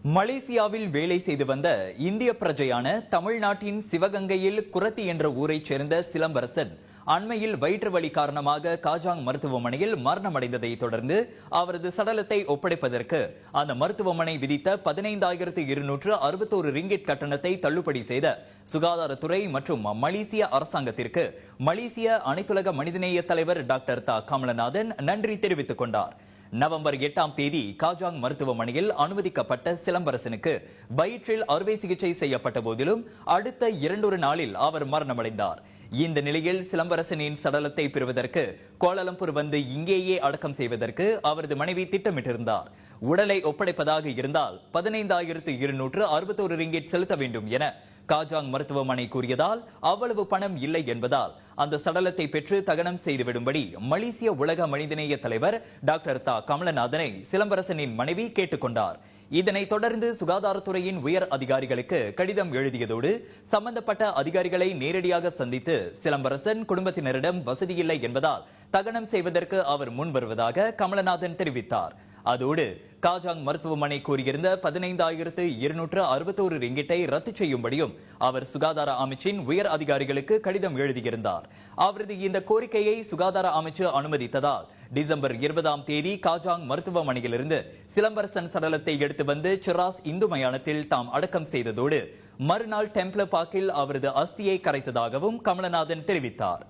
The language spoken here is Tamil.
மலேசியாவில் வேலை செய்து வந்த இந்திய பிரஜையான தமிழ்நாட்டின் சிவகங்கையில் குரத்தி என்ற ஊரைச் சேர்ந்த சிலம்பரசன் அண்மையில் வயிற்று வலி காரணமாக காஜாங் மருத்துவமனையில் மரணமடைந்ததை தொடர்ந்து அவரது சடலத்தை ஒப்படைப்பதற்கு அந்த மருத்துவமனை விதித்த 15,261 ரிங்கிட் கட்டணத்தை தள்ளுபடி செய்த சுகாதாரத்துறை மற்றும் மலேசிய அரசாங்கத்திற்கு மலேசிய அனைத்துலக மனிதநேய தலைவர் டாக்டர் தா கமலநாதன் நன்றி தெரிவித்துக் கொண்டார். நவம்பர் 8ஆம் தேதி காஜாங் மருத்துவமனையில் அனுமதிக்கப்பட்ட சிலம்பரசனுக்கு வயிற்றில் அறுவை சிகிச்சை செய்யப்பட்ட போதிலும் அடுத்த 2 நாளில் அவர் மரணமடைந்தார். இந்த நிலையில் சிலம்பரசனின் சடலத்தை பெறுவதற்கு கோலாலம்பூர் வந்து இங்கேயே அடக்கம் செய்வதற்கு அவரது மனைவி திட்டமிட்டிருந்தார். உடலை ஒப்படைப்பதாக இருந்தால் 15,261 ரிங்கிட் செலுத்த வேண்டும் என காஜாங் மருத்துவமனை கூறியதால் அவ்வளவு பணம் இல்லை என்பதால் அந்த சடலத்தை பெற்று தகனம் செய்துவிடும்படி மலேசிய உலக மனிதநேய தலைவர் டாக்டர் தா கமலநாதனை சிலம்பரசனின் மனைவி கேட்டுக்கொண்டார். இதனைத் தொடர்ந்து சுகாதாரத்துறையின் உயர் அதிகாரிகளுக்கு கடிதம் எழுதியதோடு சம்பந்தப்பட்ட அதிகாரிகளை நேரடியாக சந்தித்து சிலம்பரசன் குடும்பத்தினரிடம் வசதியில்லை என்பதால் தகனம் செய்வதற்கு அவர் முன் வருவதாக கமலநாதன் தெரிவித்தார். அதோடு காஜாங் மருத்துவமனை கூறியிருந்த 15,261 ரிங்கிட்டை ரத்து செய்யும்படியும் அவர் சுகாதார அமைச்சின் உயர் அதிகாரிகளுக்கு கடிதம் எழுதியிருந்தார். அவரது இந்த கோரிக்கையை சுகாதார அமைச்சு அனுமதித்ததால் டிசம்பர் 20ஆம் தேதி காஜாங் மருத்துவமனையிலிருந்து சிலம்பரசன் சடலத்தை எடுத்து வந்து சிராஸ் இந்து மயானத்தில் தாம் அடக்கம் செய்ததோடு மறுநாள் டெம்ப்ள பார்க்கில் அவரது அஸ்தியை கரைத்ததாகவும் கமலநாதன் தெரிவித்தார்.